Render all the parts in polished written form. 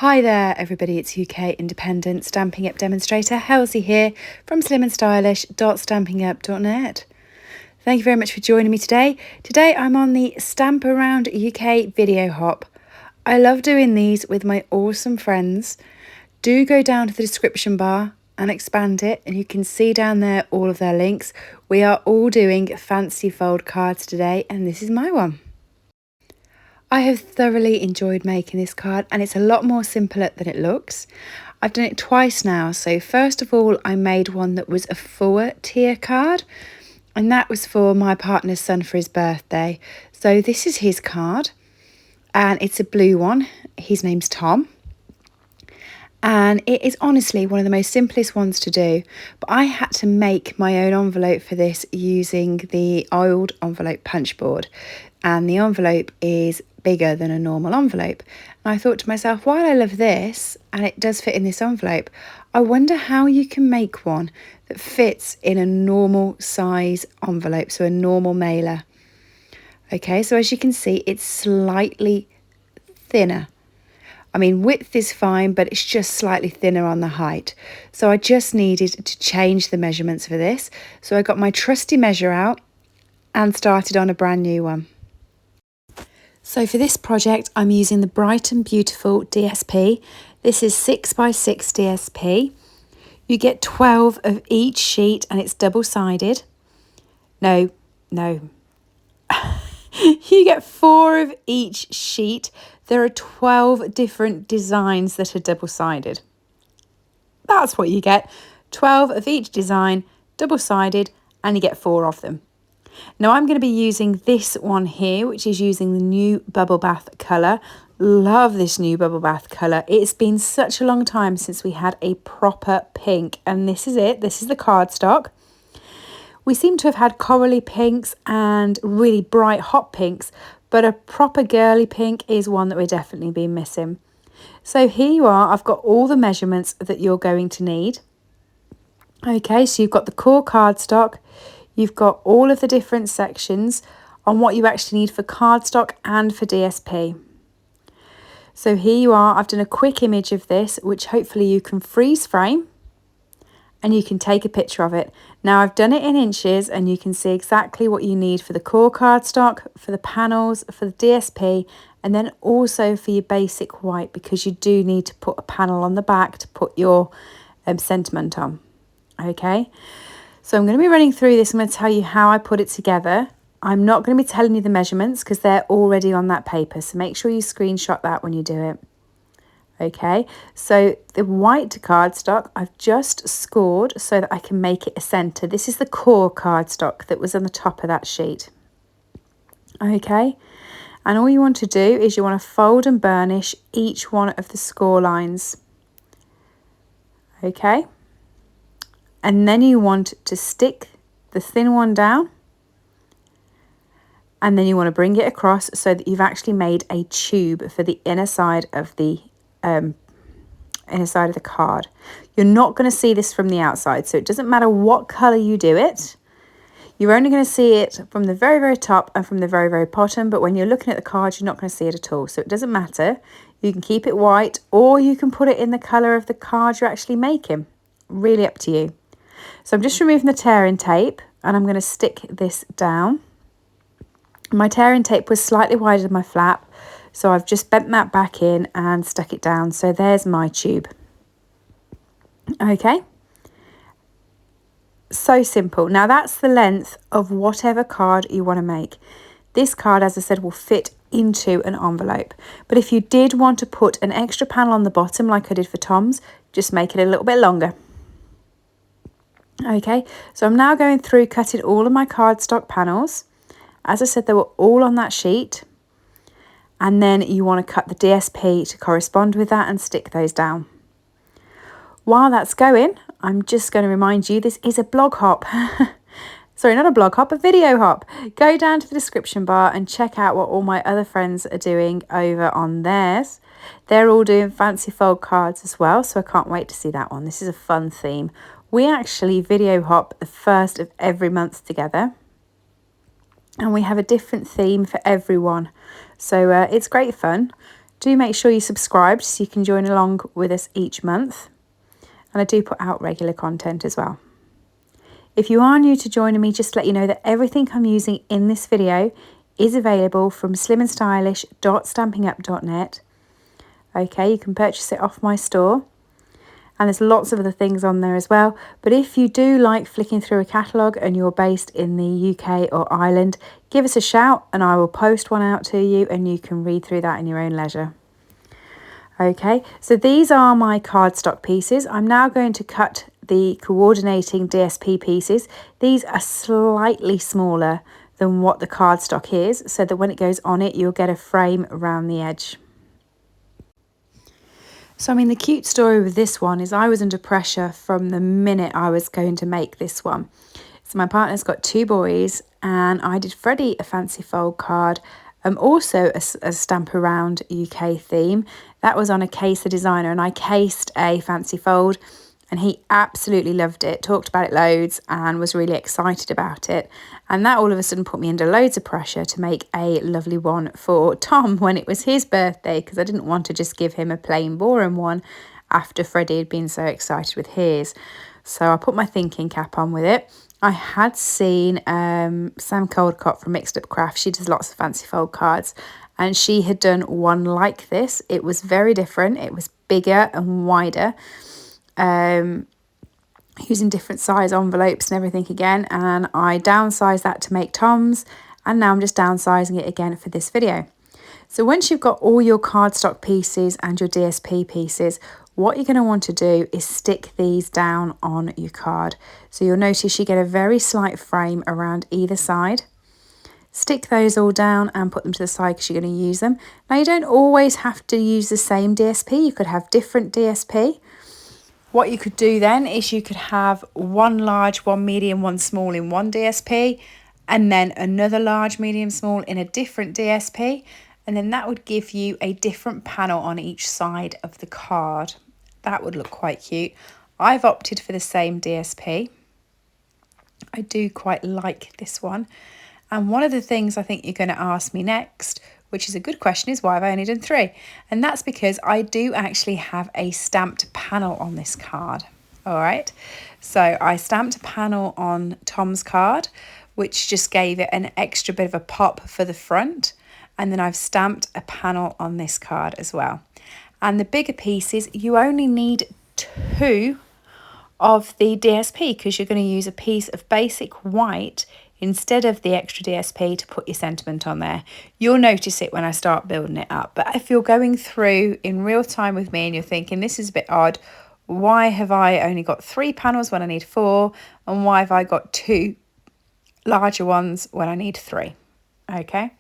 Hi there everybody, it's UK Independent Stampin' Up demonstrator Halsey here from slimandstylish.stampinup.net. Thank you very much for joining me today. Today I'm on the Stamp Around UK video hop. I love doing these with my awesome friends. Do go down to the description bar and expand it and you can see down there all of their links. We are all doing FancyFold cards today and this is my one. I have thoroughly enjoyed making this card and it's a lot more simpler than it looks. I've done it twice now. So first of all, I made one that was a 4-tier card and that was for my partner's son for his birthday. So this is his card and it's a blue one. His name's Tom. And it is honestly one of the most simplest ones to do, but I had to make my own envelope for this using the old envelope punch board, and the envelope is bigger than a normal envelope. And I thought to myself, while I love this and it does fit in this envelope, I wonder how you can make one that fits in a normal size envelope, so a normal mailer. Okay, so as you can see, it's slightly thinner. I mean, width is fine, but it's just slightly thinner on the height. So I just needed to change the measurements for this. So I got my trusty measure out and started on a brand new one. So for this project, I'm using the Bright and Beautiful DSP. This is 6x6 DSP. You get 12 of each sheet and it's double-sided. No. You get 4 of each sheet. There are 12 different designs that are double-sided. That's what you get. 12 of each design, double-sided, and you get 4 of them. Now I'm going to be using this one here, which is using the new Bubble Bath colour. Love this new Bubble Bath colour. It's been such a long time since we had a proper pink, and this is it. This is the cardstock. We seem to have had corally pinks and really bright hot pinks, but a proper girly pink is one that we're definitely been missing. So here you are. I've got all the measurements that you're going to need. Okay, so you've got the core cardstock. You've got all of the different sections on what you actually need for cardstock and for DSP. So here you are. I've done a quick image of this, which hopefully you can freeze frame and you can take a picture of it. Now I've done it in inches and you can see exactly what you need for the core cardstock, for the panels, for the DSP, and then also for your basic white, because you do need to put a panel on the back to put your sentiment on. Okay, so I'm going to be running through this. I'm going to tell you how I put it together. I'm not going to be telling you the measurements because they're already on that paper, so make sure you screenshot that when you do it. Okay, so the white cardstock I've just scored so that I can make it a centre. This is the core cardstock that was on the top of that sheet. Okay, and all you want to do is you want to fold and burnish each one of the score lines. Okay, and then you want to stick the thin one down, and then you want to bring it across so that you've actually made a tube for the inner side of the card. You're not going to see this from the outside, so it doesn't matter what colour you do it. You're only going to see it from the very, very top and from the very, very bottom, but when you're looking at the card, you're not going to see it at all. So it doesn't matter. You can keep it white or you can put it in the colour of the card you're actually making. Really up to you. So I'm just removing the tearing tape and I'm going to stick this down. My tearing tape was slightly wider than my flap, so I've just bent that back in and stuck it down. So there's my tube. Okay. So simple. Now that's the length of whatever card you want to make. This card, as I said, will fit into an envelope. But if you did want to put an extra panel on the bottom, like I did for Tom's, just make it a little bit longer. Okay, so I'm now going through cutting all of my cardstock panels. As I said, they were all on that sheet. And then you want to cut the DSP to correspond with that and stick those down. While that's going, I'm just going to remind you this is a blog hop. Sorry, not a blog hop, a video hop. Go down to the description bar and check out what all my other friends are doing over on theirs. They're all doing FancyFold cards as well, so I can't wait to see that one. This is a fun theme. We actually video hop the first of every month together. And we have a different theme for everyone. So it's great fun. Do make sure you subscribe so you can join along with us each month. And I do put out regular content as well. If you are new to joining me, just to let you know that everything I'm using in this video is available from slimandstylish.stampinup.net. Okay, you can purchase it off my store. And there's lots of other things on there as well. But if you do like flicking through a catalogue and you're based in the UK or Ireland, give us a shout and I will post one out to you and you can read through that in your own leisure. Okay, so these are my cardstock pieces. I'm now going to cut the coordinating DSP pieces. These are slightly smaller than what the cardstock is, so that when it goes on it, you'll get a frame around the edge. So, I mean, the cute story with this one is I was under pressure from the minute I was going to make this one. So my partner's got 2 boys and I did Freddie a FancyFold card, also a Stamp Around UK theme. That was on a Case the Designer, and I cased a FancyFold and he absolutely loved it, talked about it loads and was really excited about it. And that all of a sudden put me under loads of pressure to make a lovely one for Tom when it was his birthday, because I didn't want to just give him a plain boring one after Freddie had been so excited with his. So I put my thinking cap on with it. I had seen Sam Coldcott from Mixed Up Craft. She does lots of FancyFold cards and she had done one like this. It was very different. It was bigger and wider, using different size envelopes and everything again. And I downsized that to make Tom's, and now I'm just downsizing it again for this video. So once you've got all your cardstock pieces and your DSP pieces, what you're going to want to do is stick these down on your card. So you'll notice you get a very slight frame around either side. Stick those all down and put them to the side because you're going to use them. Now you don't always have to use the same DSP. You could have different DSP. What you could do then is you could have one large, one medium, one small in one DSP, and then another large, medium, small in a different DSP. And then that would give you a different panel on each side of the card. That would look quite cute. I've opted for the same DSP. I do quite like this one. And one of the things I think you're going to ask me next, which is a good question, is why have I only done 3? And that's because I do actually have a stamped panel on this card. All right. So I stamped a panel on Tom's card, which just gave it an extra bit of a pop for the front. And then I've stamped a panel on this card as well. And the bigger pieces, you only need 2 of the DSP because you're going to use a piece of basic white instead of the extra DSP to put your sentiment on there. You'll notice it when I start building it up. But if you're going through in real time with me and you're thinking this is a bit odd, why have I only got 3 panels when I need 4? And why have I got 2 larger ones when I need 3? Okay.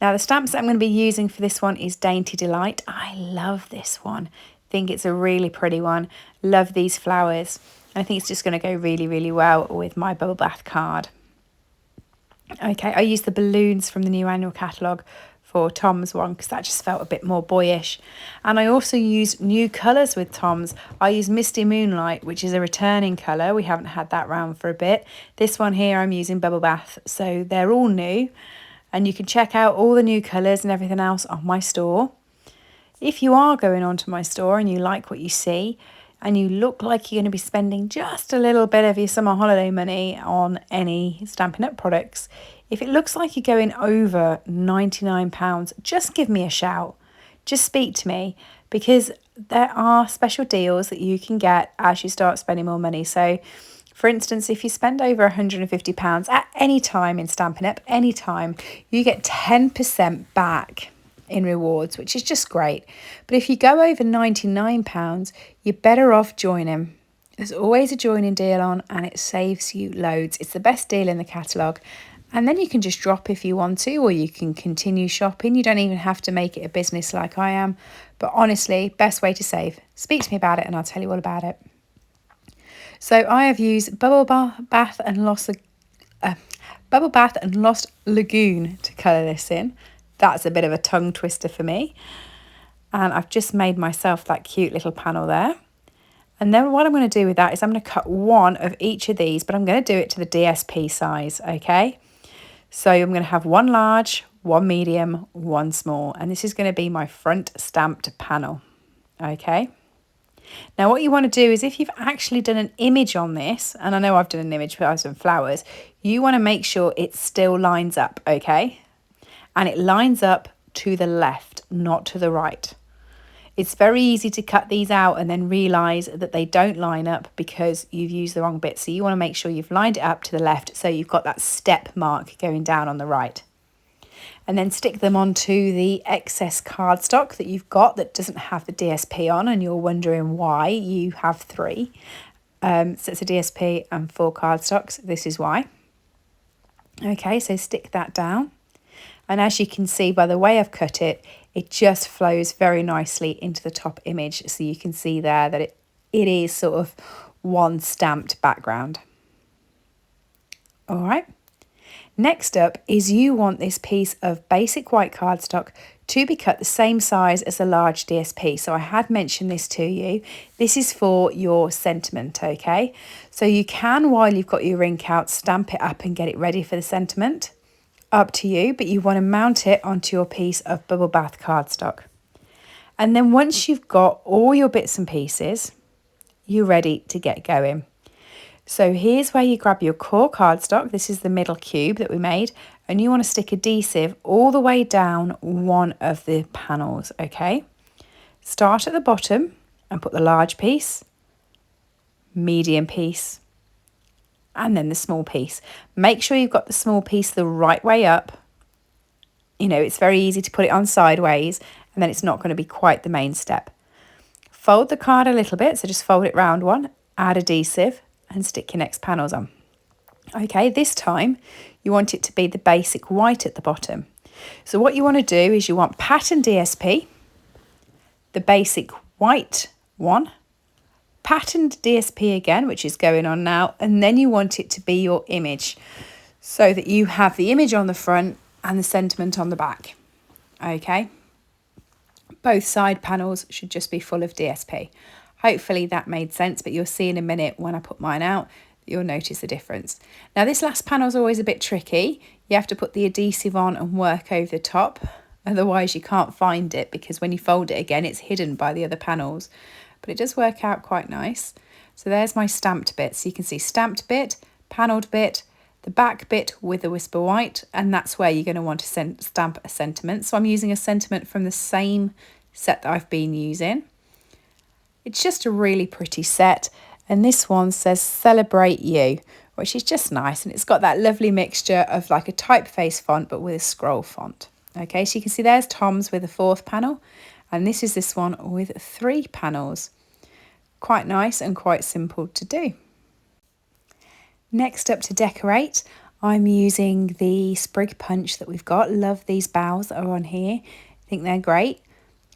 Now the stamps that I'm going to be using for this one is Dainty Delight. I love this one. I think it's a really pretty one. Love these flowers. And I think it's just going to go really, really well with my bubble bath card. Okay, I used the balloons from the new annual catalogue for Tom's one because that just felt a bit more boyish. And I also used new colours with Tom's. I used Misty Moonlight, which is a returning colour. We haven't had that round for a bit. This one here I'm using Bubble Bath. So they're all new. And you can check out all the new colours and everything else on my store. If you are going onto my store and you like what you see and you look like you're going to be spending just a little bit of your summer holiday money on any Stampin' Up products, if it looks like you're going over £99, just give me a shout. Just speak to me because there are special deals that you can get as you start spending more money. So for instance, if you spend over £150 at any time in Stampin' Up, any time, you get 10% back in rewards, which is just great. But if you go over £99, you're better off joining. There's always a joining deal on and it saves you loads. It's the best deal in the catalogue. And then you can just drop if you want to, or you can continue shopping. You don't even have to make it a business like I am. But honestly, best way to save. Speak to me about it and I'll tell you all about it. So I have used Bubble Bath and Lost Lagoon to colour this in. That's a bit of a tongue twister for me. And I've just made myself that cute little panel there. And then what I'm going to do with that is I'm going to cut one of each of these, but I'm going to do it to the DSP size, okay? So I'm going to have one large, one medium, one small, and this is going to be my front stamped panel. Okay. Now what you want to do is, if you've actually done an image on this, and I know I've done an image for some flowers, you want to make sure it still lines up, okay? And it lines up to the left, not to the right. It's very easy to cut these out and then realise that they don't line up because you've used the wrong bit. So you want to make sure you've lined it up to the left so you've got that step mark going down on the right. And then stick them onto the excess cardstock that you've got that doesn't have the DSP on, and you're wondering why you have 3 sets of DSP and 4 cardstocks. This is why. Okay, so stick that down. And as you can see by the way I've cut it, it just flows very nicely into the top image. So you can see there that it is sort of one stamped background. All right. Next up is you want this piece of basic white cardstock to be cut the same size as a large DSP. So I had mentioned this to you. This is for your sentiment, okay? So you can, while you've got your ink out, stamp it up and get it ready for the sentiment. Up to you, but you want to mount it onto your piece of bubble bath cardstock. And then once you've got all your bits and pieces, you're ready to get going. So here's where you grab your core cardstock. This is the middle cube that we made, and you want to stick adhesive all the way down one of the panels, okay? Start at the bottom and put the large piece, medium piece, and then the small piece. Make sure you've got the small piece the right way up. You know, it's very easy to put it on sideways, and then it's not going to be quite the main step. Fold the card a little bit, so just fold it round one, add adhesive, and stick your next panels on. Okay, this time you want it to be the basic white at the bottom. So what you want to do is you want pattern DSP, the basic white one, patterned DSP again, which is going on now, and then you want it to be your image so that you have the image on the front and the sentiment on the back. Okay, both side panels should just be full of DSP. Hopefully that made sense, but you'll see in a minute when I put mine out, you'll notice the difference. Now this last panel is always a bit tricky. You have to put the adhesive on and work over the top. Otherwise you can't find it, because when you fold it again, it's hidden by the other panels. But it does work out quite nice. So there's my stamped bit. So you can see stamped bit, panelled bit, the back bit with the whisper white, and that's where you're going to want to stamp a sentiment. So I'm using a sentiment from the same set that I've been using. It's just a really pretty set, and this one says Celebrate You, which is just nice, and it's got that lovely mixture of like a typeface font but with a scroll font. Okay, so you can see there's Tom's with a 4th panel, and this one with 3 panels. Quite nice and quite simple to do. Next up to decorate, I'm using the sprig punch that we've got. Love these boughs that are on here. I think they're great.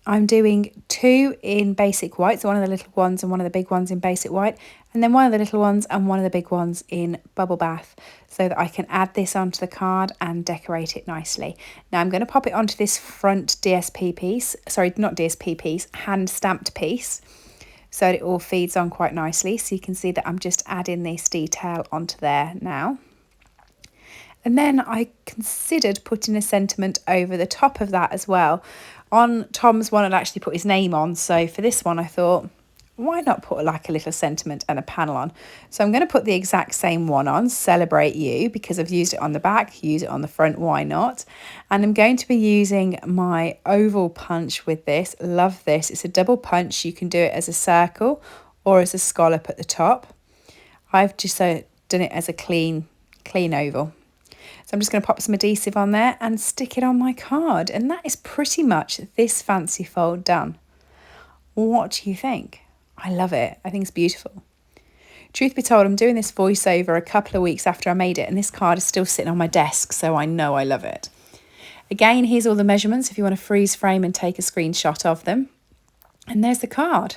I'm doing 2 in basic white, so one of the little ones and one of the big ones in basic white, and then one of the little ones and one of the big ones in bubble bath, so that I can add this onto the card and decorate it nicely. Now I'm going to pop it onto this front DSP piece, sorry, not DSP piece, hand stamped piece, so that it all feeds on quite nicely. So you can see that I'm just adding this detail onto there now. And then I considered putting a sentiment over the top of that as well. On Tom's one, I'd actually put his name on. So for this one, I thought, why not put like a little sentiment and a panel on? So I'm going to put the exact same one on, Celebrate You, because I've used it on the back, use it on the front, why not? And I'm going to be using my oval punch with this. Love this. It's a double punch. You can do it as a circle or as a scallop at the top. I've just done it as a clean oval. So I'm just going to pop some adhesive on there and stick it on my card. And that is pretty much this fancy fold done. What do you think? I love it. I think it's beautiful. Truth be told, I'm doing this voiceover a couple of weeks after I made it, and this card is still sitting on my desk, so I know I love it. Again, here's all the measurements if you want to freeze frame and take a screenshot of them. And there's the card.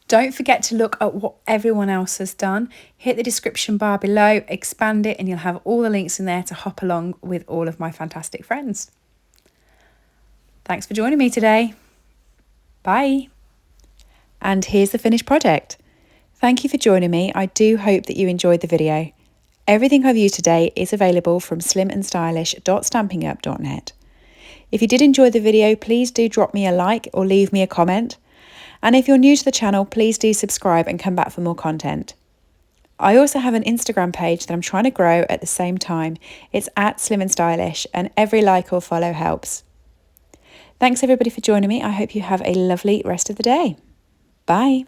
Don't forget to look at what everyone else has done. Hit the description bar below, expand it, and you'll have all the links in there to hop along with all of my fantastic friends. Thanks for joining me today. Bye. And here's the finished project. Thank you for joining me. I do hope that you enjoyed the video. Everything I've used today is available from slimandstylish.stampingup.net. If you did enjoy the video, please do drop me a like or leave me a comment. And if you're new to the channel, please do subscribe and come back for more content. I also have an Instagram page that I'm trying to grow at the same time. It's @slimandstylish, and every like or follow helps. Thanks everybody for joining me. I hope you have a lovely rest of the day. Bye.